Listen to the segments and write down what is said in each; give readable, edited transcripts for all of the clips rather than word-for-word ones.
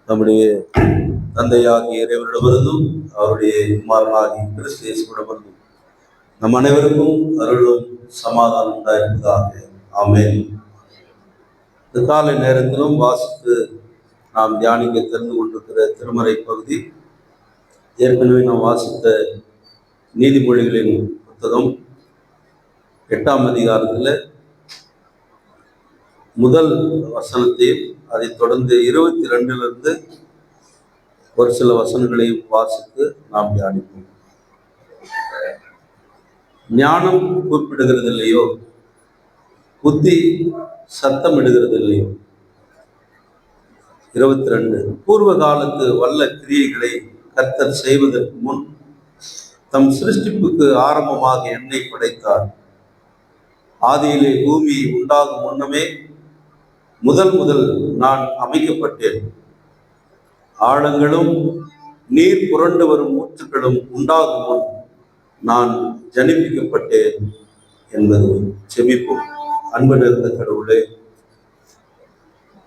நம்முடைய தந்தையாகிய இறைவனிடமிருந்தும் அவருடைய குமாரனாகிய கிறிஸ்து இயேசுவிடமிருந்தும் நம் அனைவருக்கும் அருளும் சமாதானம் உண்டாயிருப்பதாக. ஆமென். இந்த காலை நேரத்திலும் வாசித்து நாம் தியானிக்க தெரிந்து கொண்டிருக்கிற திருமறை பகுதி ஏற்கனவே நாம் வாசித்த நீதிமொழிகளின் புத்தகம் 8ஆம் அதிகாரத்தில் முதல் வசனத்தையும் அதைத் தொடர்ந்து 22 ஒரு சில வசனங்களையும் வாசித்து நாம் தியானிப்போம். ஞானம் கூப்பிடுகிறது இல்லையோ, புத்தி சத்தம் இடுகிறது இல்லையோ. 22 பூர்வ காலத்து வல்ல கிரியைகளை கர்த்தர் செய்வதற்கு முன் தம் சிருஷ்டிப்புக்கு ஆரம்பமாக என்னை படைத்தார். ஆதியிலே பூமி உண்டாகும் முன்னமே முதல் நான் அமைக்கப்பட்டேன். ஆழங்களும் நீர் புரண்டு வரும் ஊற்றுகளும் உண்டாகும் முன் நான் ஜனிப்பிக்கப்பட்டேன் என்பது செபிப்போம். அன்பு நிறைந்த கடவுளே,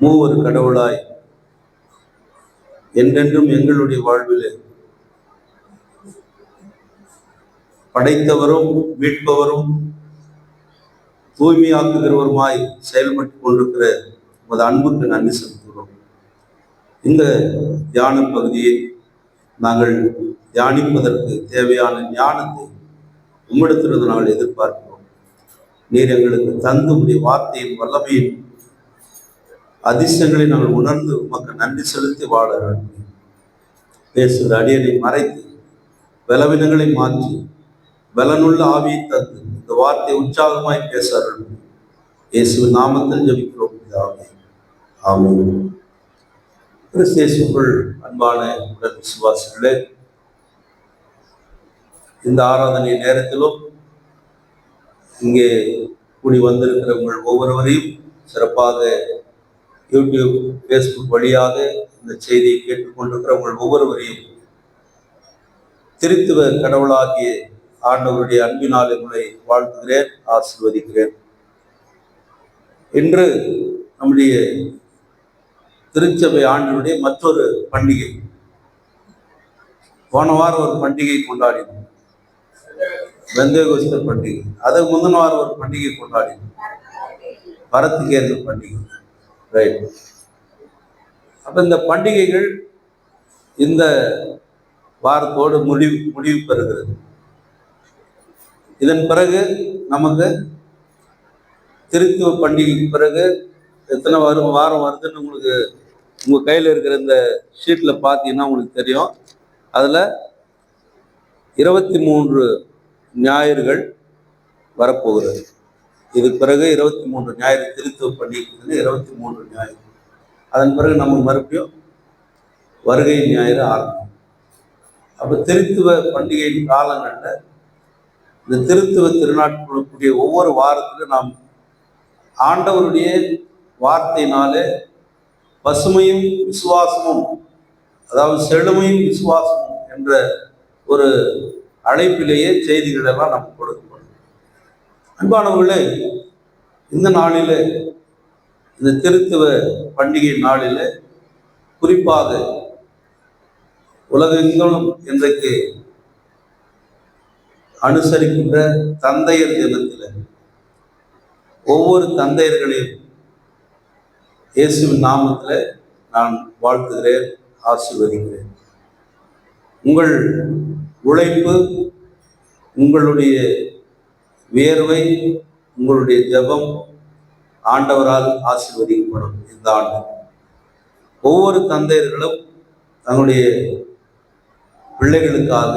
மூவர் கடவுளாய் என்றென்றும் எங்களுடைய வாழ்விலே படைத்தவரும் மீட்பவரும் தூய்மையாக்குகிறவருமாய் செயல்பட்டு கொண்டிருக்கிற உமது அன்புக்கு நன்றி செலுத்துகிறோம். இந்த தியான பகுதியை நாங்கள் தியானிப்பதற்கு தேவையான ஞானத்தை உம்மிடத்திலிருந்து நாங்கள் எதிர்பார்க்கிறோம். நீர் எங்களுக்கு தந்து உடைய வார்த்தையின் வல்லமையின் அதிசயங்களை நாங்கள் உணர்ந்து உமக்கு நன்றி செலுத்தி வாழ வேண்டும். பேசுகிற அடியனை மறைத்து பலவீனங்களை மாற்றி பலனுள்ள ஆவியை தந்து இந்த வார்த்தை உற்சாகமாய் பேச வேண்டும். இயேசுவின் நாமத்தில் ஜெபிக்கிறோம். ஆமென். கிறிஸ்து அன்பான உடன் விசுவாசிகளே, இந்த ஆராதனை நேரத்திலும் இங்கே கூடி வந்திருக்கிற உங்கள் ஒவ்வொருவரையும் சிறப்பாக யூடியூப், ஃபேஸ்புக் வழியாக இந்த செய்தியை கேட்டுக்கொண்டிருக்கிற உங்கள் ஒவ்வொருவரையும் திருத்துவ கடவுளாகிய ஆண்டவருடைய அன்பினால் உங்களை வாழ்த்துகிறேன், ஆசீர்வதிக்கிறேன். இன்று நம்முடைய திருச்சபை ஆண்டினுடைய மற்றொரு பண்டிகை. போன வாரம் ஒரு பண்டிகை கொண்டாடினோம், பெந்தேகோஸ்தே பண்டிகை. அதுக்கு முந்தின வாரம் ஒரு பண்டிகை கொண்டாடினோம், பரத்துக்கேற்ற பண்டிகை. ரைட். அப்ப இந்த பண்டிகைகள் இந்த வாரத்தோடு முடிவு பெறுகிறது. இதன் பிறகு நமக்கு திருத்துவ பண்டிகைக்கு பிறகு எத்தனை வாரம் வருதுன்னு உங்களுக்கு உங்கள் கையில் இருக்கிற இந்த ஷீட்டில் பார்த்தீங்கன்னா உங்களுக்கு தெரியும். அதில் 23 ஞாயிறுகள் வரப்போகிறது. இதுக்கு பிறகு 23 ஞாயிறு திருத்துவ பண்டிகைக்கு 23 ஞாயிறு. அதன் பிறகு நம்ம மறுபடியும் வருகை ஞாயிறு ஆரம்பம். அப்போ திருத்துவ பண்டிகையின் காலங்களில் இந்த திருத்துவ திருநாட்களுக்குரிய ஒவ்வொரு வாரத்திலும் நாம் ஆண்டவருடைய வார்த்தையினாலே பசுமையும் விசுவாசமும், அதாவது செழுமையும் விசுவாசமும் என்ற ஒரு அழைப்பிலேயே செய்திகள் எல்லாம் நமக்கு கொடுக்கப்படும். அன்பானவர்களே, இந்த நாளிலே, இந்த திருத்துவ பண்டிகை நாளிலே, குறிப்பாக உலகெங்கிலும் இன்றைக்கு அனுசரிக்கின்ற தந்தையர் தினத்தில் ஒவ்வொரு தந்தையர்களையும் இயேசுவின் நாமத்தில் நான் வாழ்த்துகிறேன், ஆசீர்வதிக்கிறேன். உங்கள் உழைப்பு, உங்களுடைய வியர்வை, உங்களுடைய ஜெபம் ஆண்டவரால் ஆசீர்வதிக்கப்படும். இந்த ஆண்டு ஒவ்வொரு தந்தையர்களும் தங்களுடைய பிள்ளைகளுக்காக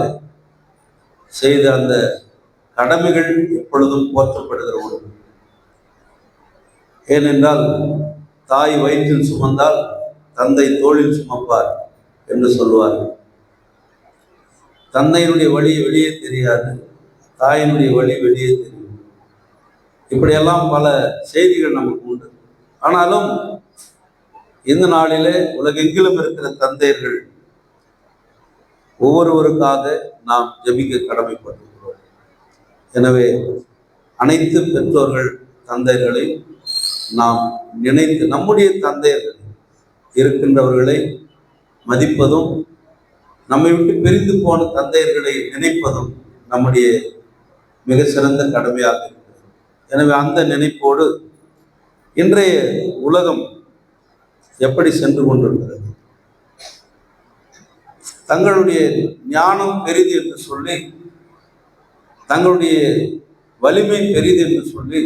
செய்த அந்த கடமைகள் எப்பொழுதும் போற்றப்படுகிற ஒன்று. ஏனென்றால் தாய் வயிற்றில் சுமந்தால் தந்தை தோளில் சுமப்பார் என்று சொல்லுவார். தந்தையினுடைய வழி வெளியே தெரியாது, தாயினுடைய வழி வெளியே தெரியும். இப்படியெல்லாம் பல செய்திகள் நமக்கு உண்டு. ஆனாலும் இந்த நாளிலே உலகெங்கிலும் இருக்கிற தந்தையர்கள் ஒவ்வொருவருக்காக நாம் ஜெபிக்க கடமைப்பட்டிருக்கிறோம். எனவே அனைத்து பெற்றோர்கள் தந்தையர்களையும் நாம் நினைத்து நம்முடைய தந்தையர்கள் இருக்கின்றவர்களை மதிப்பதும், நம்மை விட்டு பிரிந்து போன தந்தையர்களை நினைப்பதும் நம்முடைய மிக சிறந்த கடமையாக இருக்கிறது. எனவே அந்த நினைப்போடு இன்றைய உலகம் எப்படி சென்று கொண்டிருக்கிறது? தங்களுடைய ஞானம் பெரிது என்று சொல்லி, தங்களுடைய வலிமை பெரிது என்று சொல்லி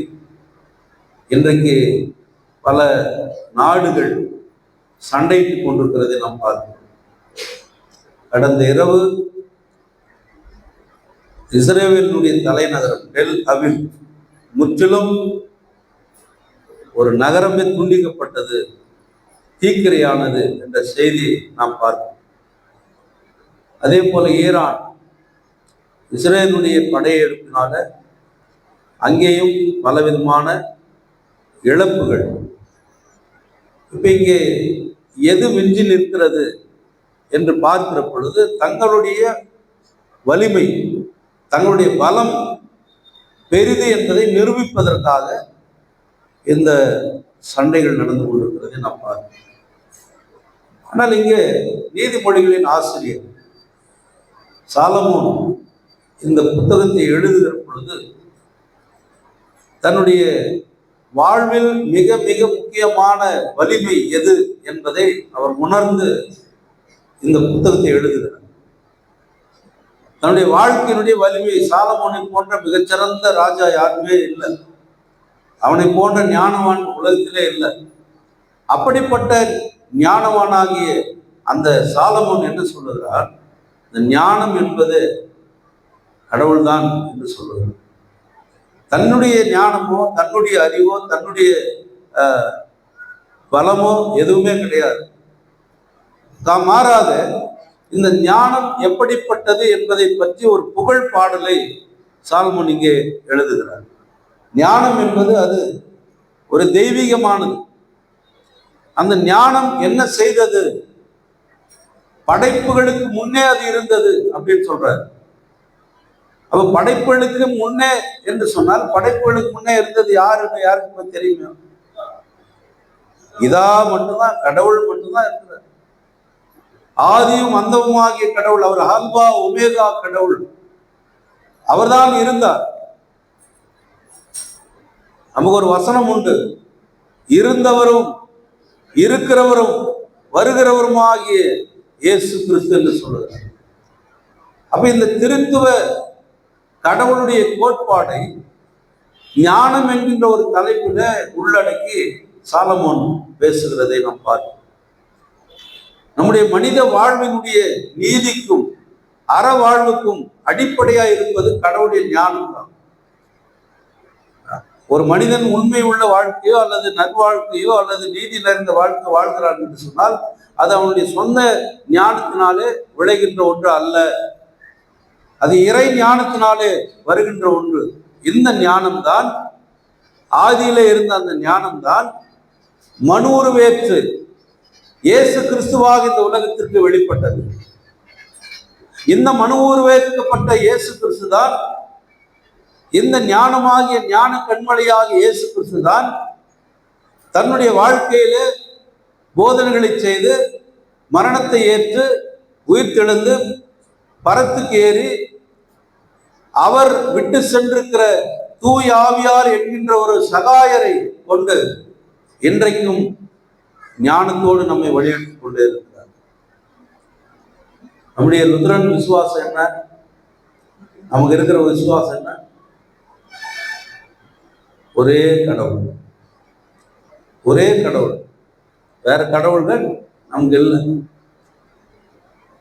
இன்றைக்கு பல நாடுகள் சண்டையிட்டுக் கொண்டிருக்கிறதை நாம் பார்க்கிறோம். கடந்த இரவு இஸ்ரேலினுடைய தலைநகரம் டெல் அவிவ் முற்றிலும் ஒரு நகரமே துண்டிக்கப்பட்டது, தீக்கிரையானது என்ற செய்தியை நாம் பார்க்கிறோம். அதே போல ஈரான் இஸ்ரேலுடைய படையெடுப்பினால அங்கேயும் பலவிதமான இழப்புகள். இப்ப இங்கே எது மிஞ்சி நிற்கிறது என்று பார்க்கிற பொழுது தங்களுடைய வலிமை, தங்களுடைய பலம் பெரிது என்பதை நிரூபிப்பதற்காக இந்த சண்டைகள் நடந்து கொண்டிருக்கிறதை நாம் பார்க்கிறோம். ஆனால் இங்கே நீதிமொழிகளின் ஆசிரியர் சாலமோன் இந்த புத்தகத்தை எழுதுகிற பொழுது தன்னுடைய வாழ்வில் மிக மிக முக்கியமான வலிமை எது என்பதை அவர் உணர்ந்து இந்த புத்தகத்தை எழுதுகிறார். தன்னுடைய வாழ்க்கையினுடைய வலிமை, சாலமோனை போன்ற மிகச்சிறந்த ராஜா யாருமே இல்லை, அவனை போன்ற ஞானவான் உலகத்திலே இல்லை. அப்படிப்பட்ட ஞானவானாகிய அந்த சாலமோன் என்ன சொல்லுகிறார்? இந்த ஞானம் என்பது கடவுள்தான் என்று சொல்லுகிறார். தன்னுடைய ஞானமோ, தன்னுடைய அறிவோ, தன்னுடைய பலமோ எதுவுமே கிடையாது. மாறாக இந்த ஞானம் எப்படிப்பட்டது என்பதை பற்றி ஒரு புகழ் பாடலை சாலமோன் இங்கே எழுதுகிறார். ஞானம் என்பது அது ஒரு தெய்வீகமானது. அந்த ஞானம் என்ன செய்தது? படைப்புகளுக்கு முன்னே அது இருந்தது அப்படின்னு சொல்றாரு. அப்ப படைப்புகளுக்கு முன்னே என்று சொன்னால் படைப்புகளுக்கு முன்னே இருந்தது யாருன்னு யாருக்கு தெரியுமே? இதா மட்டும்தான், கடவுள் மட்டும்தான் இருக்கிறார். ஆதியும் அந்தமும் ஆகிய கடவுள், அவர் ஆல்பா ஒமேகா கடவுள், அவர்தான் இருந்தார். நமக்கு ஒரு வசனம் உண்டு, இருந்தவரும் இருக்கிறவரும் வருகிறவரும் ஆகிய இயேசு கிறிஸ்து என்று சொல்லுகிறார். அப்ப இந்த திருத்துவ கடவுளுடைய கோட்பாடை ஞானம் என்கின்ற ஒரு தலைப்பில உள்ளடக்கி சாலமோன் பேசுகிறதை நாம் பார்க்கிறோம். நம்முடைய மனித வாழ்வினுடைய நீதிக்கும் அற வாழ்வுக்கும் அடிப்படையா இருப்பது கடவுளுடைய ஞானம் தான். ஒரு மனிதன் உண்மை உள்ள வாழ்க்கையோ அல்லது நல்வாழ்க்கையோ அல்லது நீதி நிறைந்த வாழ்க்கை வாழ்கிறான் என்று சொன்னால் அது அவனுடைய சொந்த ஞானத்தினாலே விளைகின்ற ஒன்று அல்ல, அது இறை ஞானத்தினாலே வருகின்ற ஒன்று. இந்த ஞானம்தான், ஆதியிலே இருந்த அந்த ஞானம்தான் மனு உருவேற்று இயேசு கிறிஸ்துவாக இந்த உலகத்திற்கு வெளிப்பட்டது. இந்த மனு உருவேற்கப்பட்ட இயேசு கிறிஸ்து தான், இந்த ஞானமாகிய ஞான கண்மலையாகிய இயேசு கிறிஸ்து தான் தன்னுடைய வாழ்க்கையிலே போதனைகளை செய்து மரணத்தை ஏற்று உயிர்த்தெழுந்து பரத்துக்கு ஏறி அவர் விட்டு சென்றிருக்கிற தூய ஆவியார் என்கின்ற ஒரு சகாயரை கொண்டு இன்றைக்கும் ஞானத்தோடு நம்மை வழிநடத்திக் கொண்டே இருக்கிறார். நம்முடைய லுத்ரன் விசுவாசம் என்ன? நமக்கு இருக்கிற விசுவாசம் என்ன? ஒரே கடவுள், ஒரே கடவுள், வேற கடவுள்கள் நமக்கு இல்லை.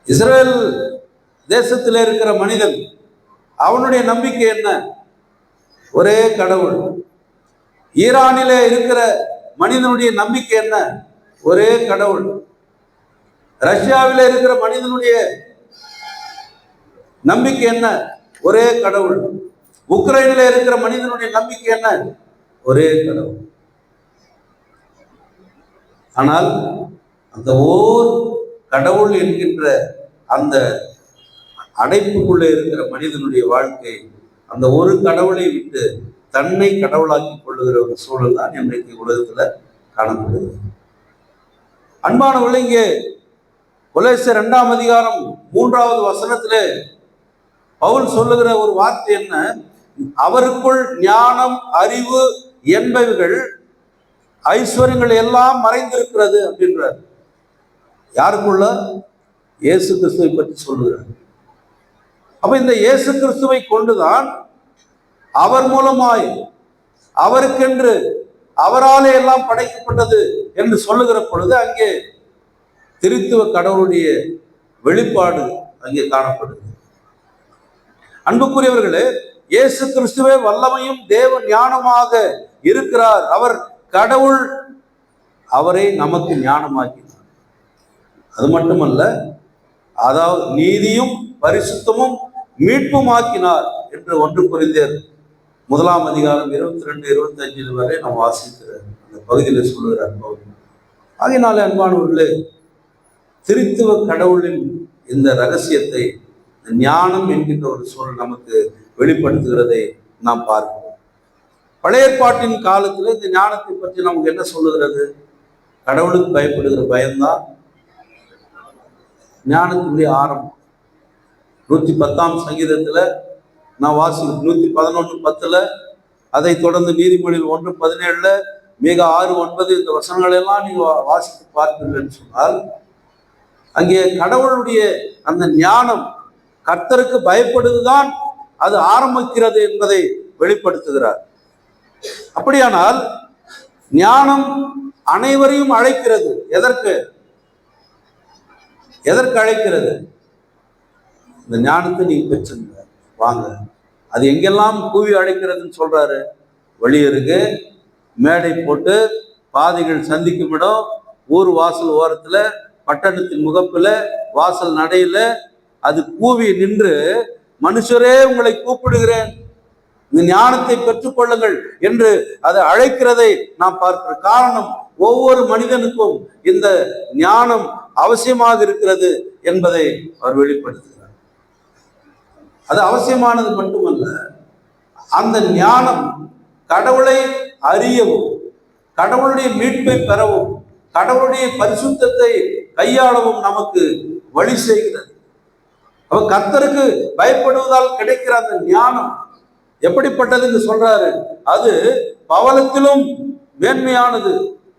இஸ்ரேல் தேசத்தில் இருக்கிற மனிதன், அவனுடைய நம்பிக்கை என்ன? ஒரே கடவுள். ஈரானிலே இருக்கிற மனிதனுடைய நம்பிக்கை என்ன? ஒரே கடவுள். ரஷ்யாவிலே இருக்கிற மனிதனுடைய நம்பிக்கை என்ன? ஒரே கடவுள். உக்ரைனில் இருக்கிற மனிதனுடைய நம்பிக்கை என்ன? ஒரே கடவுள். ஆனால் அந்த ஓர் கடவுள் என்கின்ற அந்த அடைப்புக்குள்ளே இருக்கிற மனிதனுடைய வாழ்க்கை அந்த ஒரு கடவுளை விட்டு தன்னை கடவுளாக்கி கொள்ளுகிற ஒரு சூழல் தான் இன்றைக்கு உலகத்துல காணப்படுகிறது. அன்பானவர்களே, இங்கே கொலோசியர் 2ஆம் அதிகாரம் 3வது வசனத்திலே பவுல் சொல்லுகிற ஒரு வார்த்தை என்ன? அவருக்குள் ஞானம், அறிவு என்பவைகள், ஐஸ்வர்யங்கள் எல்லாம் மறைந்திருக்கிறது அப்படின்றார். யாருக்குள்ள? இயேசு கிறிஸ்துவை பற்றி சொல்லுகிறார். அப்ப இந்த இயேசு கிறிஸ்துவை கொண்டுதான், அவர் மூலமாய், அவருக்கென்று, அவராலே எல்லாம் படைக்கப்பட்டது என்று சொல்லுகிற பொழுது அங்கே திருத்துவ கடவுளுடைய வெளிப்பாடு அங்கே காணப்படுது. அன்புக்குரியவர்களே, இயேசு கிறிஸ்துவே வல்லமையும் தேவ ஞானமாக இருக்கிறார். அவர் கடவுள், அவரை நமக்கு ஞானமாக்கினார். அது மட்டுமல்ல, அதாவது நீதியும் பரிசுத்தமும் மீட்புமாக்கினார் என்று 1 கொரிந்தியர் 1ஆம் அதிகாரம் 22-25 வரை நாம் வாசிக்கிற அந்த பகுதியில் சொல்லுகிறார் பவுல். ஆகையினாலே அன்பானவர்களே, திருத்துவ கடவுளின் இந்த ரகசியத்தை ஞானம் என்கின்ற ஒரு சொல் நமக்கு வெளிப்படுத்துகிறதை நாம் பார்க்கிறோம். பழைய ஏற்பாட்டின் காலத்தில் இந்த ஞானத்தை பற்றி நமக்கு என்ன சொல்லுகிறது? கடவுளுக்கு பயப்படுகிற பயம்தான் ஞானத்தினுடைய ஆரம்பம். 110ஆம் சங்கீதத்துல நான் வாசிக்கிறேன், 111:10, அதை தொடர்ந்து நீதிமொழிகள் 1:17, மீகா 6:9 இந்த வசனங்கள் எல்லாம் நீங்க வாசித்து பார்ப்பீர்கள் சொன்னால், அங்கே கடவுளுடைய அந்த ஞானம், கர்த்தருக்கு பயப்படுவதுதான் அது ஆரம்பிக்கிறது என்பதை வெளிப்படுத்துகிறார். அப்படியானால் ஞானம் அனைவரையும் அழைக்கிறது. எதற்கு அழைக்கிறது? இந்த ஞானத்தை நீங்க பெற்றுங்க, வாங்க. அது எங்கெல்லாம் கூவி அழைக்கிறதுன்னு சொல்றாரு. வெளியருக்கு மேடை போட்டு, பாதைகள் சந்திக்கும் இடம், ஊர் வாசல் ஓரத்துல, பட்டணத்தின் முகப்புல, வாசல் நடையில அது கூவி நின்று, மனுஷரே உங்களை கூப்பிடுகிறேன், இந்த ஞானத்தை பெற்றுக்கொள்ளுங்கள் என்று அதை அழைக்கிறதை நாம் பார்க்கிற காரணம், ஒவ்வொரு மனிதனுக்கும் இந்த ஞானம் அவசியமாக இருக்கிறது என்பதை அவர் வெளிப்படுத்துகிறார். அது அவசியமானது மட்டுமல்ல, அந்த ஞானம் கடவுளை அறியவும், கடவுளுடைய மீட்பை பெறவும், கடவுளுடைய பரிசுத்தத்தை கையாளவும் நமக்கு வழி செய்கிறது. அவ கர்த்தருக்கு பயப்படுவதால் கிடைக்கிற அந்த ஞானம் எப்படிப்பட்டதுன்னு சொல்றாரு? அது பவளத்திலும் மேன்மையானது,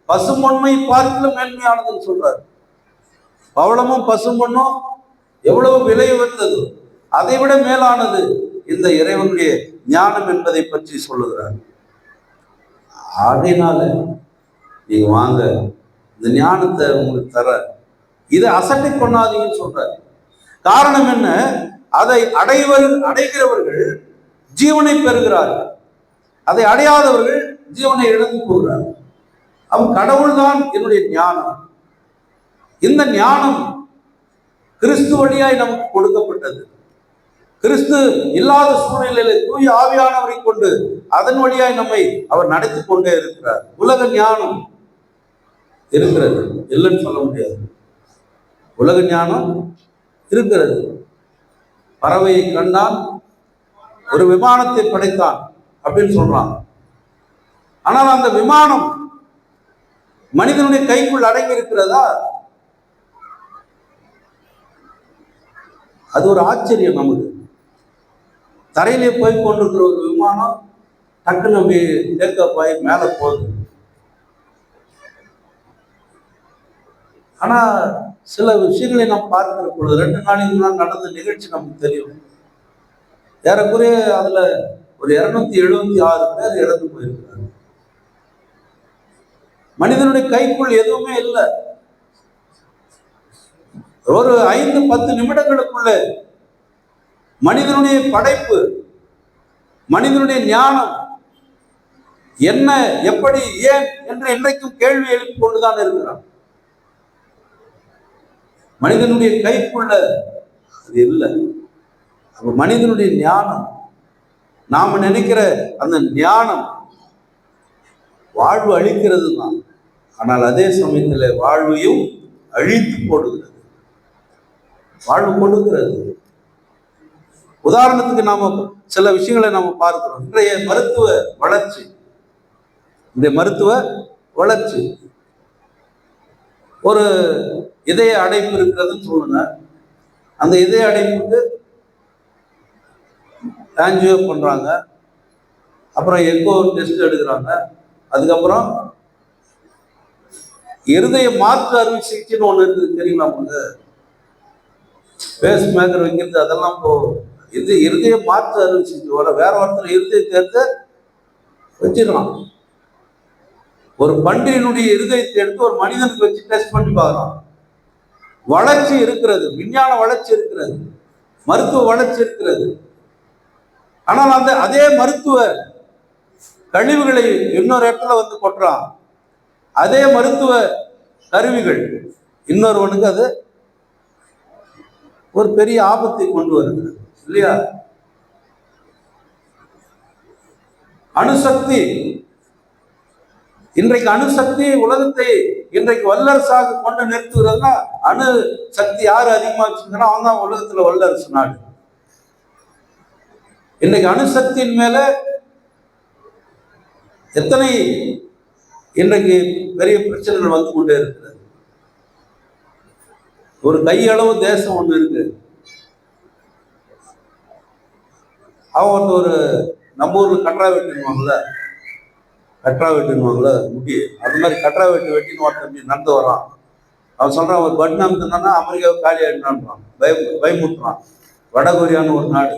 பசும்பொன்மை பார்க்கிலும் மேன்மையானதுன்னு சொல்றாரு. பவளமும் பசும்பொன்னும் எவ்வளவு விலை உயர்ந்தது, அதை விட மேலானது இந்த இறைவனுடைய ஞானம் என்பதை பற்றி சொல்லுகிறார். ஆகையினால நீங்க வாங்க, இந்த ஞானத்தை உங்களுக்கு தர, இதை அசட்டை கொண்டாதீங்கன்னு சொல்றாரு. காரணம் என்ன? அதை அடைகிறவர்கள் ஜீவனை பெறுகிறார்கள், அதை அடையாதவர்கள் ஜீவனை இழந்து போகிறார்கள். அவன் கடவுள் தான் என்னுடைய ஞானம். இந்த ஞானம் கிறிஸ்து வழியாய் நமக்கு கொடுக்கப்பட்டது. கிறிஸ்து இல்லாத சூழ்நிலையில தூய ஆவியானவரை கொண்டு அதன் வழியாய் நம்மை அவர் நடத்தி கொண்டே இருக்கிறார். உலக ஞானம் இருக்கிறது, இல்லைன்னு சொல்ல முடியாது. உலக ஞானம் இருக்கிறது. பறவையை கண்டான், ஒரு விமானத்தை படைத்தான் அப்படின்னு சொல்றான். ஆனால் அந்த விமானம் மனிதனுடைய கைக்குள் அடங்கி இருக்கிறதா? அது ஒரு ஆச்சரியம் நமக்கு. தரையிலே போய் கொண்டிருக்கிற ஒரு விமானம் டக்குன்னு அப்படி டேக்கப் ஆகி மேலே போகுது. ஆனா சில விஷயங்களை நாம் பார்க்கிற பொழுது, 2 நாளைக்கு முன்னால் நடந்த நிகழ்ச்சி நமக்கு தெரியும். ஏறக்குறைய அதுல ஒரு 276 பேர் இறந்து போயிருக்கிறாங்க. மனிதனுடைய கைக்குள் எதுவுமே இல்லை. ஒரு 5-10 நிமிடங்களுக்குள்ள மனிதனுடைய படைப்பு, மனிதனுடைய ஞானம் என்ன, எப்படி, ஏன் என்று இன்றைக்கும் கேள்வி எழுப்பிக் கொண்டுதான் இருக்கிறான். மனிதனுடைய கைக்குள்ள அது இல்லை. அப்ப மனிதனுடைய ஞானம், நாம நினைக்கிற அந்த ஞானம் வாழ்வு அழிக்கிறது தான். ஆனால் அதே சமயத்தில் வாழ்வையும் அழித்து போடுகிறது, வாழ்வு கொடுக்கிறது. உதாரணத்துக்கு நாம சில விஷயங்களை நாம பார்க்கிறோம். இன்றைய மருத்துவ வளர்ச்சி, ஒரு இதய அடைப்பு இருக்கிறதுன்னு சொல்லுங்க. அந்த இதய அடைப்புக்கு ஆன்ஜியோ பண்றாங்க, அப்புறம் எக்கோ டெஸ்ட் எடுக்கிறாங்க, அதுக்கப்புறம் இருதய மாற்று அறுவை சிகிச்சைன்னு ஒண்ணு இருக்குது தெரியுங்களா உங்களுக்கு? பேஸ் மேக்கர் வைக்கிறது அதெல்லாம் இது இருதய மாற்று அறுவை சிகிச்சை வர வேற ஒருத்தர் இருதயத்தை எடுத்து வச்சிடலாம். ஒரு பன்றியினுடைய இருதயத்தை எடுத்து ஒரு மனிதனுக்கு வச்சு டெஸ்ட் பண்ணி பார்க்கலாம். வளர்ச்சி இருக்கிறது, விஞ்ஞான வளர்ச்சி இருக்கிறது, மருத்துவ வளர்ச்சி இருக்கிறது. ஆனால் அதே மருத்துவ கழிவுகளை இன்னொரு இடத்துல வந்து கொட்டுறான். அதே மருத்துவ கருவிகள் இன்னொருவனுக்கு அது ஒரு பெரிய ஆபத்தை கொண்டு வருகிறது இல்லையா? அணுசக்தி இன்றைக்கு அணுசக்தி உலகத்தை இன்றைக்கு வல்லரசாக கொண்டு நிறுத்துகிறதுனா, அணு சக்தி யாரு அதிகமா வச்சிருந்தா அவன் தான் உலகத்துல வல்லரசு நாடு. இன்றைக்கு அணுசக்தியின் மேல எத்தனை இன்றைக்கு பெரிய பிரச்சனைகள் வந்து கொண்டே இருக்கிறது. ஒரு கையளவு தேசம் ஒண்ணு இருக்கு. அவன் வந்து ஒரு நம்ம ஊர்ல கட்ரா வெட்டுவாங்கல்ல, முடி அது மாதிரி கட்ரா வெட்டின்னு ஒருத்தன் நடந்து வரான். அவன் சொல்றான் ஒரு பட்டன் அமுத்தினா அமெரிக்காவை காலி ஆயிடுறான், பயமுறுத்துறான். வடகொரியான்னு ஒரு நாடு.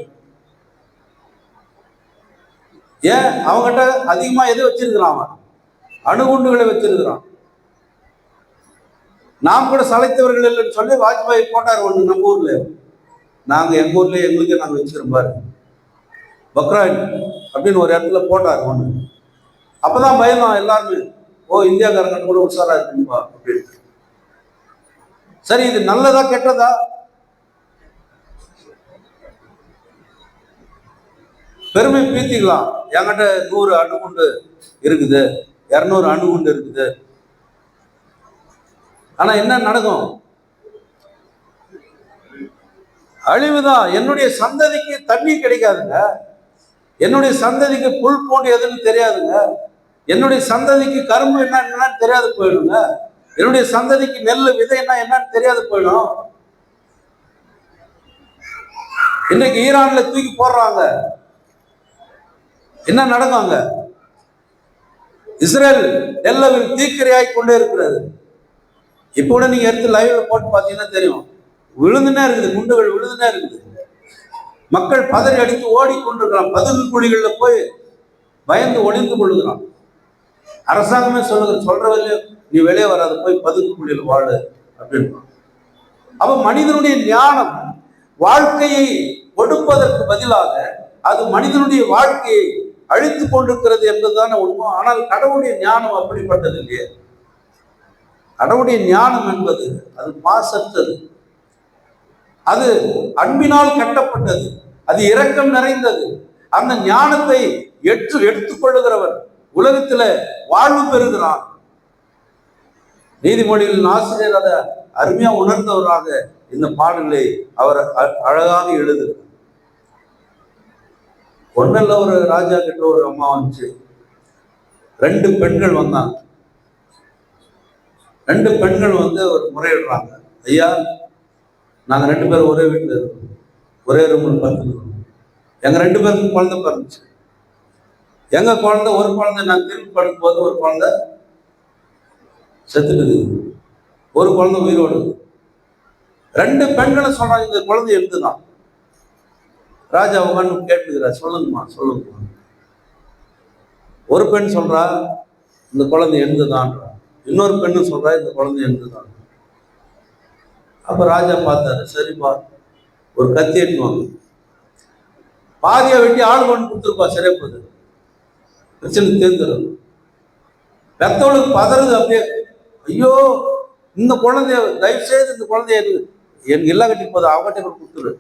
ஏன் அவங்ககிட்ட அதிகமா எதை வச்சிருக்கிறான்? அவன் அணுகுண்டுகளை வச்சிருக்கிறான். நாம் கூட சளைத்தவர்கள் இல்லைன்னு சொல்லி வாஜ்பாய் போட்டார் ஒண்ணு நம்ம ஊர்ல. நாங்க எங்க ஊர்ல எங்களுக்கே நாங்க வச்சுக்கிறோம் பாரு, பக்ரான் அப்படின்னு ஒரு இடத்துல போட்டார் ஒண்ணு. அப்பதான் பயந்தான் எல்லாருமே, ஓ இந்தியாக்காரங்க கூட உஷாரா இருக்குப்பா அப்படின்னு. சரி, இது நல்லதா கெட்டதா? பெருமை பீத்திக்கலாம். என்கிட்ட 100 அணுகுண்டு இருக்குது, 200 அணுகுண்டு இருக்குது. ஆனா என்ன நடக்கும்? அழிவுதான். என்னுடைய சந்ததிக்கு தண்ணீர் கிடைக்காதுங்க, என்னுடைய சந்ததிக்கு புல் பூண்டு எதுன்னு தெரியாதுங்க, என்னுடைய சந்ததிக்கு கரும்பு என்னன்னு தெரியாது போயிடுங்க, என்னுடைய சந்ததிக்கு நெல் விதை என்னன்னு தெரியாது போயிடும். இன்னைக்கு ஈரான்ல தூக்கி போடுறாங்க, என்ன நடக்கும் அங்க? இஸ்ரேல் டெல்லவில் தீக்கிரையாய் கொண்டே இருக்கிறது. இப்ப கூட நீங்க எடுத்து லைவ்ல போட்டு பாத்தீங்கன்னா தெரியும், விழுந்துனே இருக்குது, குண்டுகள் விழுந்துனே இருக்குது. மக்கள் பதறி அடித்து ஓடிக்கொண்டிருக்கிறான். பதுங்கு குழிகள்ல போய் பயந்து ஒளிந்து கொள்ளுகிறான். அரசாங்கமே சொல்றவர்களே நீ வெளியே வராது, போய் பதுங்கு குழியில் வாழு அப்படின்னு. அப்ப மனிதனுடைய ஞானம் வாழ்க்கையை கொடுப்பதற்கு பதிலாக அது மனிதனுடைய வாழ்க்கையை அழித்து கொண்டிருக்கிறது என்பதுதானே உண்மை. ஆனால் கடவுளுடைய ஞானம் அப்படிப்பட்டது இல்லையே. கடவுளுடைய ஞானம் என்பது அது மாசற்றது, அது அன்பினால் கட்டப்பட்டது, அது இரக்கம் நிறைந்தது. அந்த ஞானத்தை எடுத்துக்கொள்ளுகிறவர் உலகத்துல வாழ்வு பெறுகிறான். நீதிமொழிகளின் ஆசிரியர் அதை அருமையா உணர்ந்தவராக இந்த பாடலை அவர் அழகாக எழுதுகிறார். ஒன்னல்ல, ஒரு ராஜா கிட்ட ஒரு அம்மா வந்துச்சு. 2 பெண்கள் வந்தாங்க. 2 பெண்கள் வந்து ஒரு முறையிடுறாங்க, ஐயா நாங்க 2 பேரும் ஒரே வீட்டுல இருக்கோம், ஒரே ரூம்ல பார்த்துக்கிறோம், எங்க 2 பேருக்கும் குழந்தை பிறந்துச்சு. எங்க குழந்தை, ஒரு குழந்தை நாங்க திரும்பி படுக்கும் போது ஒரு குழந்தை செத்துக்குது, ஒரு குழந்தை உயிரோடு. 2 பெண்களும் சொல்றாங்க இந்த குழந்தை எழுதுதான். ராஜா உட்காந்து கேட்டுக்கிறார், சொல்லுங்கம்மா சொல்லுங்கம்மா. ஒரு பெண் சொல்றா இந்த குழந்தை எழுதுதான்றா, இன்னொரு பெண்ணு சொல்றா இந்த குழந்தை எழுதுதான். அப்ப ராஜா பார்த்தாரு, சரிப்பா ஒரு கத்தி எட்டுவாங்க, பாதியை வெட்டி ஆள் கொண்டு கொடுத்துருப்பா, சரியா போகுது, பிரச்சனை தேர்ந்துடும். பெத்தவளுக்கு பதறது அப்படியே, ஐயோ இந்த குழந்தைய தயவு செய்து இந்த குழந்தைய எனக்கு எல்லா கட்டி போதும், அவங்ககிட்ட கொடுத்துரு.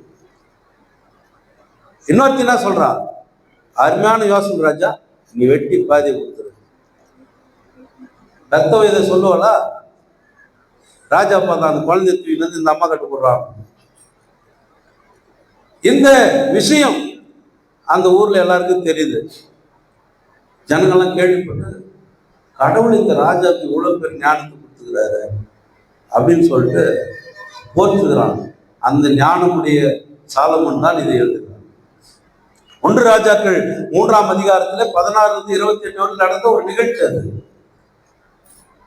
இன்னொருத்தி என்ன சொல்றா, அருமையான யோசனை ராஜா, நீ வெட்டி பாதியை கொடுத்துரு. பெத்தவ இதை சொல்லுவாளா? ராஜா பார்த்தா அந்த குழந்தைய தூக்கிட்டு இந்த அம்மா கட்டு போடுறான். இந்த விஷயம் அந்த ஊர்ல எல்லாருக்கும் தெரியுது. ஜனங்கள்லாம் கேள்விப்பட்டு, கடவுள் இந்த ராஜாவுக்கு இவ்வளவு பேர் ஞானத்தை கொடுத்துக்கிறாரு, அப்படின்னு சொல்லிட்டு போற்றுகிறான். அந்த ஞானமுடைய சாலமோன் தான் இதை எழுதுகிறார். 1 ராஜாக்கள் 3ஆம் அதிகாரத்துல 16-28 நடந்த ஒரு நிகழ்ச்சி அது.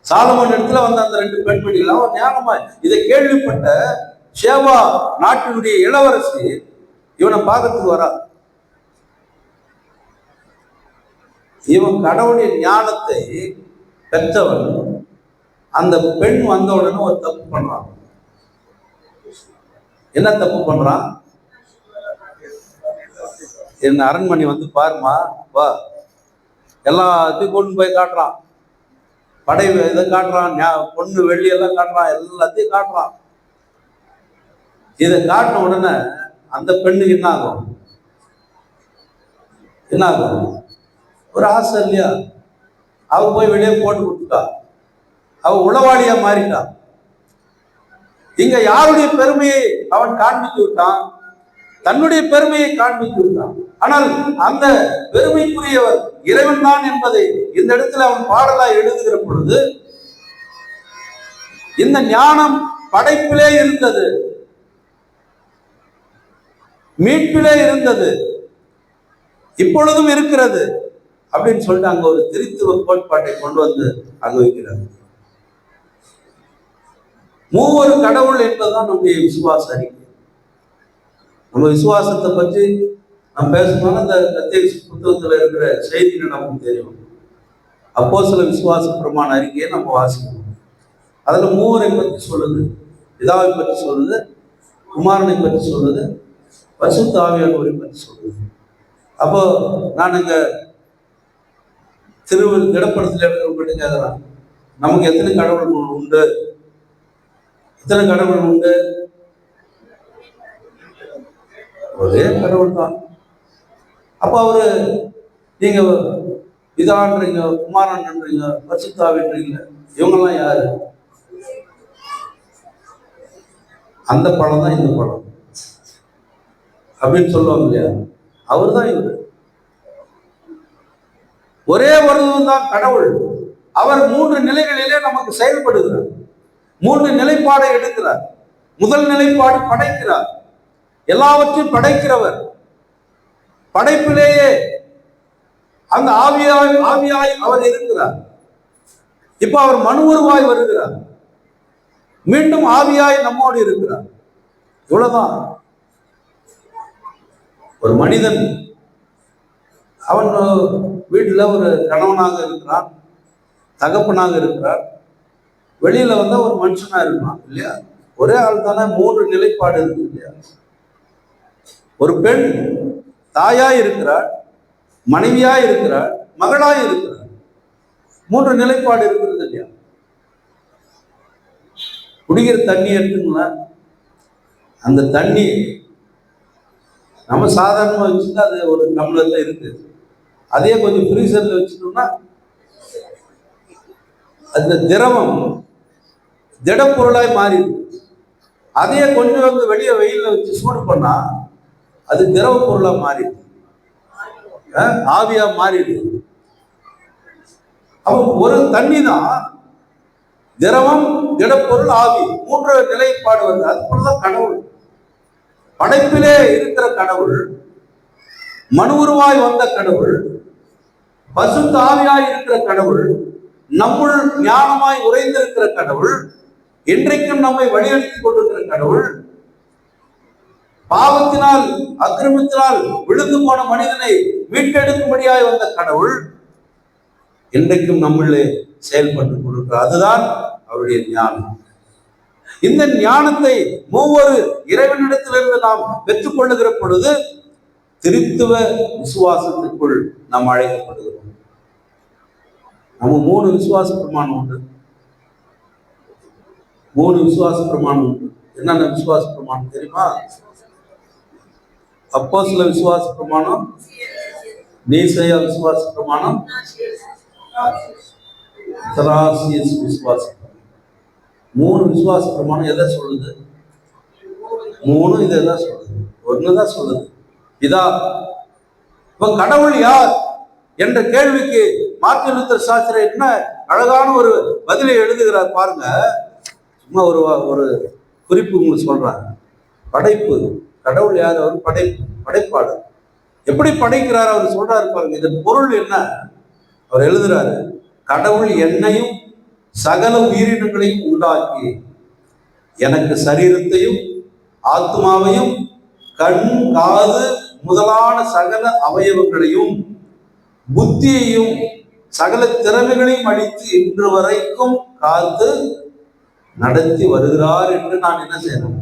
சாலமோன் இடத்துல வந்த அந்த 2 பெண்மணிகள் அவன் ஞானமா இதை கேள்விப்பட்ட சேவா நாட்டினுடைய இளவரசி இவனை பார்க்கறதுக்கு வரா. இவன் கடவுளுடைய ஞானத்தை பெற்றவன். அந்த பெண் வந்த உடனே ஒரு தப்பு பண்றான். என்ன தப்பு பண்றான்? என் அரண்மனை வந்து பாருமா, வா, எல்லாத்தையும் கொண்டு போய் காட்டுறான். படை இதை காட்டுறான், பொண்ணு வெள்ளி எல்லாம் காட்டுறான், எல்லாத்தையும் காட்டுறான். இதை காட்டின உடனே அந்த பெண்ணுக்கு என்ன ஆகும்? என்ன ஆகும்? ஒரு ஆசை இல்லையா? அவ போய் வெளியே போட்டு கொடுத்துட்டா. அவ உளவாளியா மாறிட்டான். இங்க யாருடைய பெருமையை அவன் காண்பித்து விட்டான்? தன்னுடைய பெருமையை காண்பித்து விட்டான். ஆனால் அந்த பெருமைக்குரியவர் இறைவன் தான் என்பதை இந்த இடத்துல அவன் பாடலாய் எழுதுகிற பொழுது, இந்த ஞானம் படைப்பிலே இருந்தது, மீட்பிலே இருந்தது, இப்பொழுதும் இருக்கிறது அப்படின்னு சொல்லிட்டு அங்க ஒரு திருத்துவ கோட்பாட்டை கொண்டு வந்து அங்க வைக்கிறார். மூவொரு கடவுள் என்பதுதான் நம்முடைய விசுவாச அறிக்கை. நம்ம விசுவாசத்தை பற்றி நம்ம பேசணும்னா அந்த கத்திய புத்தகத்துல இருக்கிற செய்திகள் நமக்கு தெரியும். அப்போஸ்தல விசுவாச பிரமாண அறிக்கையை நம்ம வாசிக்கணும். அதுல மூவரை பற்றி சொல்லுது, பிதாவை பற்றி சொல்லுது, குமாரனை பற்றி சொல்லுது, பரிசுத்த ஆவியானவரை பற்றி சொல்லுது. அப்போ நான் இங்க திடப்படத்தில் இருக்கிறவங்க கேட்கிறேன், நமக்கு எத்தனை கடவுள் உண்டு? எத்தனை கடவுள் உண்டு? ஒரே கடவுள் தான். அப்ப அவரு நீங்க இதான்றீங்க, குமாரன்றீங்க, பரிசுத்தாவின்றீங்க, இவங்கெல்லாம் யாரு? அந்த படம் தான் இந்த படம் அப்படின்னு சொல்லுவாங்க இல்லையா? அவர் தான் இவர். ஒரே ஒருவர் தான் கடவுள். அவர் 3 நிலைகளிலே நமக்கு செயல்படுகிறார். 3 நிலைப்பாடை எடுக்கிறார். முதல் நிலைப்பாடு படைக்கிறார். எல்லாவற்றையும் படைக்கிறவர். படைப்பிலேயே அந்த ஆவியாய் அவர் இருக்கிறார். இப்ப அவர் மனு உருவாய் வருகிறார். மீண்டும் ஆவியாய் நம்மோடு இருக்கிறார். இவ்வளவுதான். ஒரு மனிதன் அவன் வீட்டுல ஒரு கணவனாக இருக்கிறான், தகப்பனாக இருக்கிறார். வெளியில வந்தா ஒரு மனுஷனா இருக்கான் இல்லையா? ஒரே ஆள் தானே, 3 நிலைப்பாடு இருக்கு இல்லையா? ஒரு பெண் தாயாய் இருக்கிறார், மனைவியாய் இருக்கிறார், மகளாய் இருக்கிறார். 3 நிலைப்பாடு இருக்கிறது இல்லையா? குடிக்கிற தண்ணி எடுத்துங்களா, அந்த தண்ணி நம்ம சாதாரணமா வச்சுட்டா அது ஒரு டம்ளர்ல இருக்கு. அதே கொஞ்சம் ஃப்ரீசர்ல வச்சுட்டோம்னா அந்த திரவம் திடப்பொருளாய் மாறிடுது. அதையே கொஞ்சம் வந்து வெளியே வெயில வச்சு சூடு பண்ணா அது திரவ பொருளா மாறிடுது, ஆவியா மாறிடுது. அப்போ ஒரு தண்ணி தான் திரவம், திடப்பொருள், ஆவி, 3 நிலைப்பாடு வருது. அது போலதான் கடவுள். படைப்பிலே இருக்கிற கடவுள், மனு உருவாய் வந்த கடவுள், பரிசுத்த ஆவியாய் இருக்கிற கடவுள், நம்முள் ஞானமாய் உறைந்திருக்கிற கடவுள், இன்றைக்கும் நம்மை வழிநடத்திக் கொண்டிருக்கிற கடவுள், பாவத்தினால் அக்கிரமத்தினால் விழுந்து போன மனிதனை மீட்டெடுக்கும்படியாய் வந்த கடவுள் இன்றைக்கும் நம்மளே செயல்பட்டு கொண்டிருக்கிறார். அதுதான் அவருடைய ஞானம். இந்த ஞானத்தை ஒவ்வொரு இறைவனிடத்திலிருந்து நாம் பெற்றுக் கொள்ளுகிற பொழுது திருத்துவ விசுவாசத்திற்குள் நாம் அழைக்கப்படுகிறோம். நம்ம 3 விசுவாச பிரமாணம் உண்டு. 3 விசுவாச பிரமாணம் உண்டு. என்னென்ன விசுவாச பிரமாணம் தெரியுமா? அப்போஸ்தல விசுவாச பிரமாணம், நீசையா விசுவாச பிரமாணம், தராசியஸ் விசுவாச பிரமாணம். 3 விசுவாச பிரமாணம் எதை சொல்லுது? 3 இதான் சொல்லுது. ஒண்ணுதான் சொல்லுது, இதா. இப்ப கடவுள் யார் என்ற கேள்விக்கு மார்ட்டின் லூத்தர் சாஸ்திரி என்ன அழகான ஒரு பதிலை எழுதுகிறார் பாருங்க. சும்மா ஒரு ஒரு குறிப்பு உங்களுக்கு சொல்றாங்க. படைப்பு, கடவுள் யார்? அவர் படைப்பாளர். எப்படி படைக்கிறார் அவர் சொல்றாரு பாருங்க. இதன் பொருள் என்ன? அவர் எழுதுறாரு, கடவுள் என்னையும் சகல உயிரினங்களையும் உண்டாக்கி எனக்கு சரீரத்தையும் ஆத்மாவையும் கண் காது முதலான சகல அவயவங்களையும் புத்தியையும் சகல திறமைகளையும் அளித்து இன்று வரைக்கும் காத்து நடத்தி வருகிறார் என்று நான் என்ன செய்யணும்?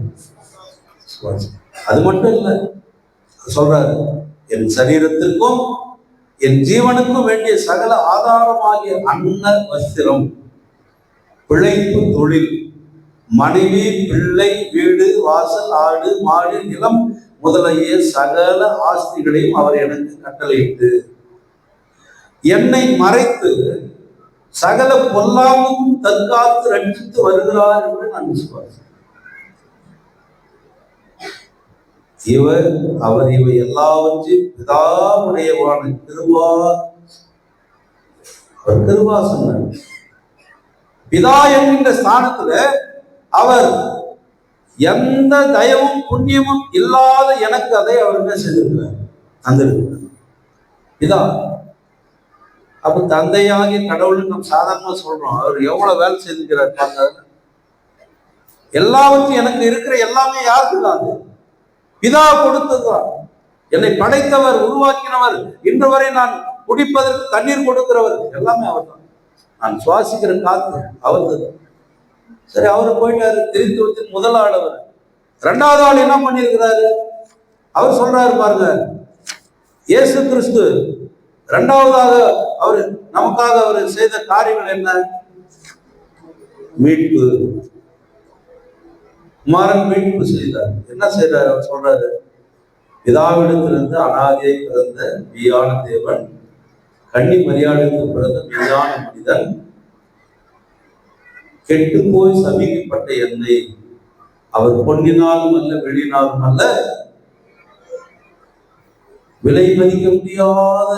அது மட்டும் இல்லை, சொல்றாரு, என் சரீரத்திற்கும் என் ஜீவனுக்கும் வேண்டிய சகல ஆதாரமாகிய அன்ன வஸ்திரம், பிழைப்பு தொழில், மனைவி, பிள்ளை, வீடு, வாசல், ஆடு, மாடு, நிலம் முதலிய சகல ஆஸ்திகளையும் அவர் எனக்கு கட்டளையிட்டு என்னை மறைத்து சகல பொல்லாமும் தற்காத்து ரட்சித்து வருகிறார் என்று நான் விசுவாசம். அவர் இவை எல்லாவற்றையும் பிதாவுடையவான கிருபா சொன்னார். பிதா என்கின்ற ஸ்தானத்துல அவர் எந்த தயவும் புண்ணியமும் இல்லாத எனக்கு அதை அவர் என்ன செய்திருக்கிறார்? தந்திருக்கிறார். பிதா. அப்ப தந்தையாகிய கடவுள்னு நம்ம சாதாரணமா சொல்றோம். அவர் எவ்வளவு வேலை செய்திருக்கிறார் பாருங்க. எல்லாவற்றையும் எனக்கு இருக்கிற எல்லாமே யாருக்கு தான்? பிதா கொடுத்ததுதான். என்னை படைத்தவர், உருவாக்கினவர், இன்று வரை நான் குடிப்பதற்கு தண்ணீர் கொடுக்கிறவர் எல்லாமே அவர் தான். நான் சுவாசிக்கிற காத்து அவர். சரி, அவரு போயிட்டாரு. திருத்துவத்தின் முதல் ஆள் அவர். இரண்டாவது ஆள் என்ன பண்ணியிருக்கிறாரு? அவர் சொல்றாரு பாருங்க, இயேசு கிறிஸ்து இரண்டாவதாக அவர் நமக்காக அவர் செய்த காரியங்கள் என்ன? மீட்பு. குமாரன் மீட்பு செய்தார். என்ன செய்தார்? அவர் சொல்றாரு, பிதாவிடத்திலிருந்து அனாதியை பிறந்த மெய்யான தேவன், கன்னி மரியாதைக்கு பிறந்த மெய்யான மனிதன், கெட்டு போய் சமீபப்பட்ட என்னை அவர் பொன்னினாலும் அல்ல வெளியினாலும் அல்ல, விலை மதிக்க முடியாத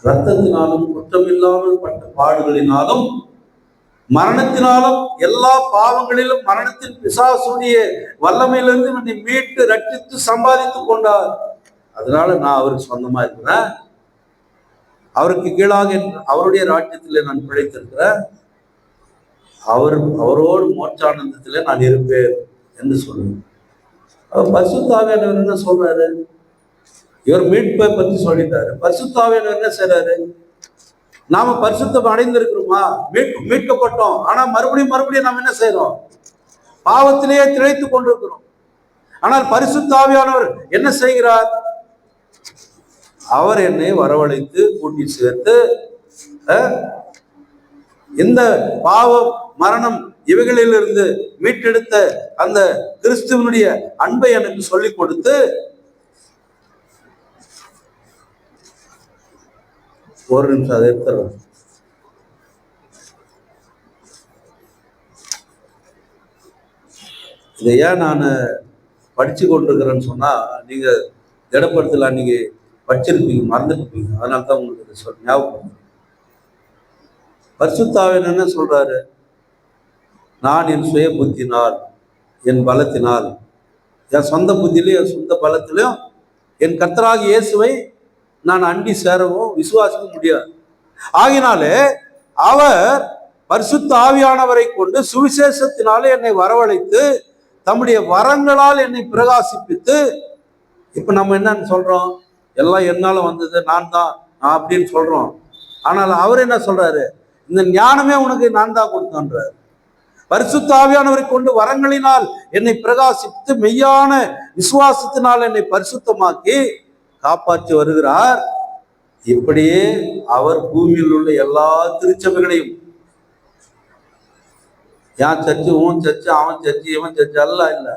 இரத்தத்தினாலும் குற்றமில்லாமல் பட்ட பாடுகளினாலும் மரணத்தினாலும் எல்லா பாவங்களிலும் மரணத்தின் பிசாசுடைய வல்லமையிலிருந்து என்னை மீட்டு ரட்சித்து சம்பாதித்து கொண்டார். அதனால நான் அவருக்கு சொந்தமா இருக்கிறேன். அவருக்கு கீழாக அவருடைய ராஜ்யத்திலே நான் பிழைத்திருக்கிறேன். அவரோடு மோட்சானந்தத்திலே நான் இருப்பேன் என்று சொல்லுவேன். அவர் பரிசுத்த ஆவியானவர் என்ன சொல்றாரு? இவர் மீட்பை பற்றி சொல்லிட்டாரு. பரிசுத்த ஆவியானவர் என்ன செய்றாரு? நாம பரிசுத்தம் அடைந்திருக்கிறோமா? மீட்கப்பட்டோம். ஆனா மறுபடியும் நாம் என்ன செய்யறோம்? பாவத்திலேயே திளைத்து கொண்டிருக்கிறோம். ஆனால் பரிசுத்த ஆவியானவர் என்ன செய்கிறார்? அவர் என்னை வரவழைத்து கூட்டி சேர்த்து இந்த பாவம், மரணம் இவைகளிலிருந்து மீட்டெடுத்த அந்த கிறிஸ்துவனுடைய அன்பை எனக்கு சொல்லிக் கொடுத்து, ஒரு நிமிஷம் அதை எடுத்துறேன். இதை ஏன் நான் படிச்சு கொண்டிருக்கிறேன்னு சொன்னா, நீங்க திடப்படுத்தலாம், நீங்க படிச்சிருப்பீங்க, மறந்துருப்பீங்க. அதனால தான் உங்களுக்கு ஞாபகம். பரிசுத்த ஆவியானவர் என்ன சொல்றாரு? நான் என் சுய புத்தினால், என் பலத்தினால், என் சொந்த புத்தியிலையும் என் சொந்த பலத்திலையும் என் கர்த்தராகிய இயேசுவை நான் அண்டி சேரவும் விசுவாசிக்க முடியாது. ஆகினாலே அவர் பரிசுத்த ஆவியானவரை கொண்டு சுவிசேஷத்தினாலே என்னை வரவழைத்து தம்முடைய வரங்களால் என்னை பிரகாசிப்பித்து, இப்ப நம்ம என்னன்னு சொல்றோம்? எல்லாம் என்னால வந்தது, நான் தான் அப்படின்னு சொல்றோம். ஆனால் அவர் என்ன சொல்றாரு? இந்த ஞானமே உனக்கு நான் தான் கொடுத்தேன்றார். பரிசுத்த ஆவியானவரை கொண்டு வரங்களினால் என்னை பிரகாசித்து மெய்யான விசுவாசத்தினால் என்னை பரிசுத்தமாக்கி காப்பாற்றி வருகிறார். இப்படியே அவர் பூமியில் உள்ள எல்லா திருச்சபைகளையும், யான் சர்ச்சு, உன் சர்ச்சு, அவன் சர்ச்சு, இவன் சர்ச்சு அல்ல இல்லை,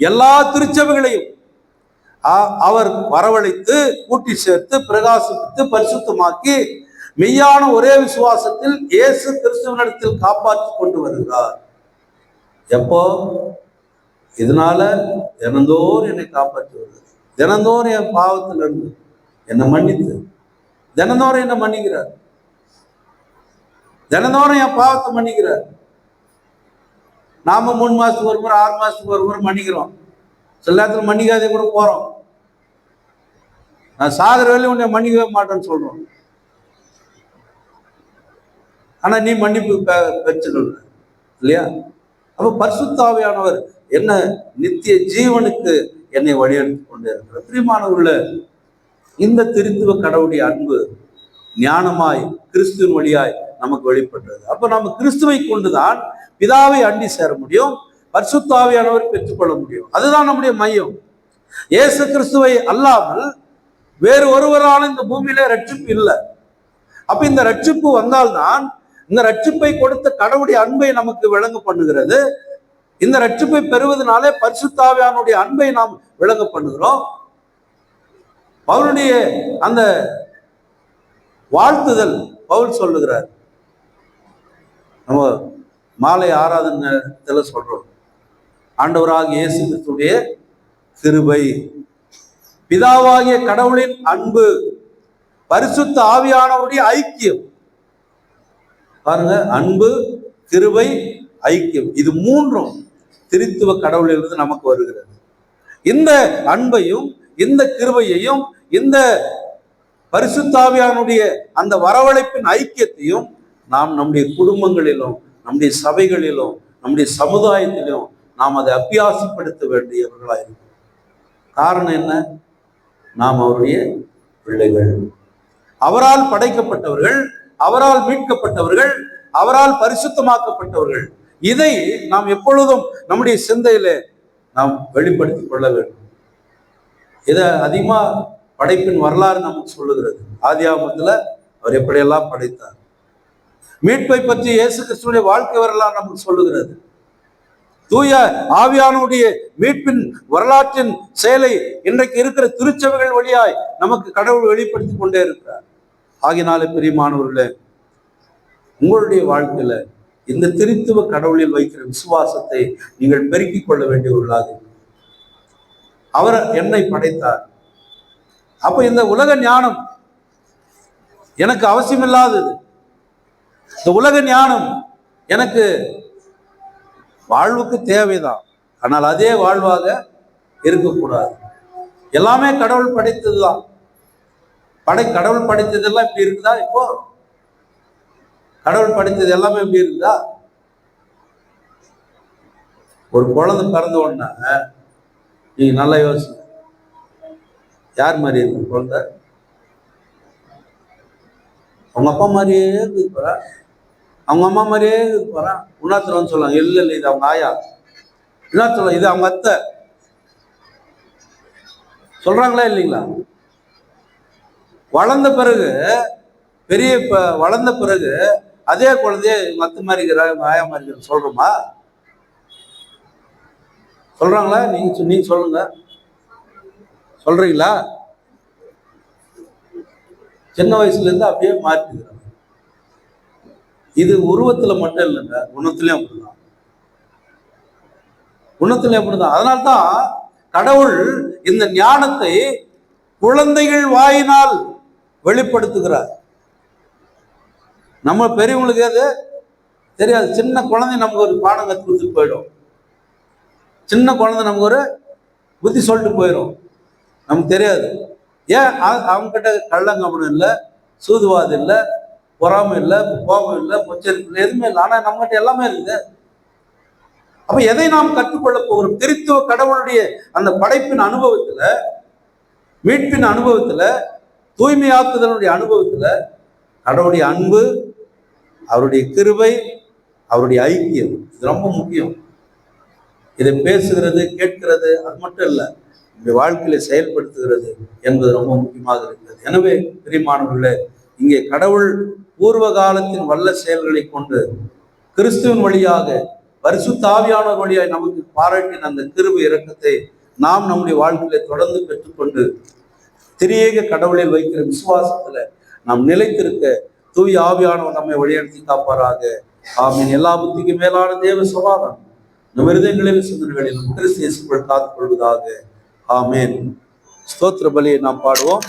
எல்லா திருச்சபைகளையும் அவர் வரவழைத்து கூட்டி சேர்த்து பிரகாசித்து பரிசுத்தமாக்கி மெய்யான ஒரே விசுவாசத்தில் இயேசு கிறிஸ்துவனிடத்தில் காப்பாற்றி கொண்டு வருகிறார். எப்போ? இதனால தினந்தோறும் என்னை காப்பாற்றி வருகிறார். தினந்தோறும் என் பாவத்திலிருந்து என்னை மன்னித்து, தினந்தோறும் என்னை மன்னிக்கிறார். தினந்தோறும் என் பாவத்தை மன்னிக்கிறார். நாம 3 மாசத்துக்கு ஒரு முறை 6 மாசத்துக்கு ஒரு முறை மன்னிக்கிறோம். சில நேரத்தில் மன்னிக்காதே கூட போறோம். நான் சாகர வேலையும் உன்னை மன்னிக்கவே மாட்டேன்னு சொல்றோம். ஆனா நீ மன்னிப்பு பெற்றுக்கொள்ள இல்லையா? அப்ப பரிசுத்த ஆவியானவர் என்ன நித்திய ஜீவனுக்கு என்னை வழியெடுத்து கொண்டே இருக்கிறார். பிரியமானவர்களே, இந்த திருத்துவ கடவுளுடைய அன்பு ஞானமாய் கிறிஸ்துவின் வழியாய் நமக்கு வெளிப்பட்டது. அப்ப நம்ம கிறிஸ்துவை கொண்டுதான் பிதாவை அண்டி சேர முடியும், பரிசுத்த ஆவியானவர் பெற்றுக்கொள்ள முடியும். அதுதான் நம்முடைய மையம். இயேசு கிறிஸ்துவை அல்லாமல் வேறு ஒருவரான இந்த பூமியில ரட்சிப்பு இல்லை. அப்ப இந்த ரட்சிப்பு வந்தால்தான் இந்த ரட்சிப்பை கொடுத்த கடவுளுடைய அன்பை நமக்கு விளங்க பண்ணுகிறது. இந்த ரட்சிப்பை பெறுவதனாலே பரிசுத்த ஆவியானுடைய அன்பை நாம் விளங்க பண்ணுகிறோம். பவுலுடைய அந்த வாழ்த்துதல் பவுல் சொல்லுகிறார். நம்ம மாலை ஆராதனையில சொல்றோம், ஆண்டவராகிய இயேசு கிறிஸ்துடைய கிருபை, பிதாவாகிய கடவுளின் அன்பு, பரிசுத்த ஆவியானவருடைய ஐக்கியம். பாருங்க, அன்பு, கிருபை, ஐக்கியம், இது மூன்றும் திருத்துவ கடவுளிலிருந்து நமக்கு வருகிறது. இந்த அன்பையும் இந்த கிருபையையும் இந்த பரிசுத்த ஆவியானுடைய அந்த வரவழைப்பின் ஐக்கியத்தையும் நாம் நம்முடைய குடும்பங்களிலும் நம்முடைய சபைகளிலும் நம்முடைய சமுதாயத்திலும் நாம் அதை அபியாசப்படுத்த வேண்டியவர்களாயிருக்கிறோம். காரணம் என்ன? நாம் அவருடைய பிள்ளைகள், அவரால் படைக்கப்பட்டவர்கள், அவரால் மீட்கப்பட்டவர்கள், அவரால் பரிசுத்தமாக்கப்பட்டவர்கள். இதை நாம் எப்பொழுதும் நம்முடைய சிந்தையில நாம் வெளிப்படுத்திக் கொள்ள வேண்டும். இதை அதிகமா படைப்பின் வரலாறு நமக்கு சொல்லுகிறது. ஆதியாகமத்துல அவர் எப்படியெல்லாம் படைத்தார். மீட்பை பற்றி இயேசு கிறிஸ்துவினுடைய வாழ்க்கை வரலாறு நமக்கு சொல்லுகிறது. தூய ஆவியானுடைய மீட்பின் வரலாற்றின் செயலை இன்றைக்கு இருக்கிற திருச்சபைகள் வழியாய் நமக்கு கடவுள் வெளிப்படுத்தி கொண்டே இருக்கிறார். ஆகினாலே பிரியமானவர்களே, உங்களுடைய வாழ்க்கையில இந்த திருத்துவ கடவுளில் வைக்கிற விசுவாசத்தை நீங்கள் பெருக்கிக் கொள்ள வேண்டியவர்களாக. அவர் என்னை படைத்தார். அப்ப இந்த உலக ஞானம் எனக்கு அவசியமில்லாதது. இந்த உலக ஞானம் எனக்கு வாழ்வுக்கு தேவைதான், ஆனால் அதே வாழ்வாக இருக்கக்கூடாது. எல்லாமே கடவுள் படைத்ததுதான். கடவுள் படைத்ததெல்லாம் இப்படி இருக்குதா? இப்போ கடவுள் படைத்தது எல்லாமே எப்படி இருக்குதா? ஒரு குழந்தை பிறந்த உடனே நீங்க நல்லா யோசிங்க, யார் மாதிரி இருக்கு குழந்தை? அவங்க அப்பா மாதிரியே இருக்கு போறா, அவங்க அம்மா மாதிரியே இருக்கு போறா. இன்னொருத்தர் வந்து சொல்லுவாங்க, இல்லை இல்லை இது அவங்க ஆயா, இன்னொருத்தர் இது அவங்க அத்தை. சொல்றாங்களா இல்லைங்களா? வளர்ந்த பிறகு வளர்ந்த பிறகு அதே குழந்தைய இவங்க அத்தை மாதிரி இருக்கிறா, இவங்க ஆயா மாதிரி இருக்கிற சொல்றோமா? சொல்றாங்களா? நீங்க சொல்லுங்க, சொல்றீங்களா? சின்ன வயசுல இருந்து அப்படியே மாற்றிக்கிறாங்க. இது உருவத்துல மட்டும் இல்லைங்க, குணத்திலையும் அப்படிதான். குணத்திலையும் அப்படிதான். அதனால்தான் கடவுள் இந்த ஞானத்தை குழந்தைகள் வாயினால் வெளிப்படுத்துகிறார். நம்ம பெரியவங்களுக்கு அது தெரியாது. சின்ன குழந்தை நமக்கு ஒரு பாடம் கற்று கொடுத்துட்டு போயிடும். சின்ன குழந்தை நமக்கு ஒரு புத்தி சொல்லிட்டு போயிடும், நமக்கு தெரியாது. ஏன்? அவங்க கிட்ட கள்ளங்கபடம் இல்லை, சூதுவாது இல்லை, பொறாமை இல்லை, கோபம் இல்லை, பொச்சரிப்பு இல்லை, எதுவுமே இல்லை. ஆனா நம்மகிட்ட எல்லாமே இருக்குது. அப்ப எதை நாம் கற்றுக்கொள்ள போகிறோம்? திருத்துவ கடவுளுடைய அந்த படைப்பின் அனுபவத்துல, மீட்பின் அனுபவத்துல, தூய்மையாக்குதலுடைய அனுபவத்துல கடவுளுடைய அன்பு, அவருடைய கிருபை, அவருடைய ஐக்கியம், இது ரொம்ப முக்கியம். இதை பேசுகிறது, கேட்கிறது அது மட்டும் இல்லை, நம்முடைய வாழ்க்கையில செயல்படுத்துகிறது என்பது ரொம்ப முக்கியமாக இருக்கிறது. எனவே பிரியமானவர்களே, இங்கே கடவுள் பூர்வ காலத்தின் வல்ல செயல்களை கொண்டு கிறிஸ்துவின் வழியாக பரிசுத்த ஆவியானவர் வழியாக நமக்கு பாராட்டின அந்த கிருபை இரக்கத்தை நாம் நம்முடைய வாழ்க்கையில தொடர்ந்து பெற்றுக்கொண்டு திரியேக கடவுளில் வைக்கிற விசுவாசத்துல நாம் நிலைத்திருக்க தூய ஆவியானவர் நம்மை வழிநடத்தி காப்பாராக. ஆமீன். எல்லா புத்திக்கு மேலான தேவ சமாதானம் நம் இருதயங்களில் சிந்தனைகளிலும் கிறிஸ்து இயேசுக்குள் காத்துக் கொள்வதாக. ஆமேன். ஸ்தோத்திர பலியை நாம் பாடுவோம்.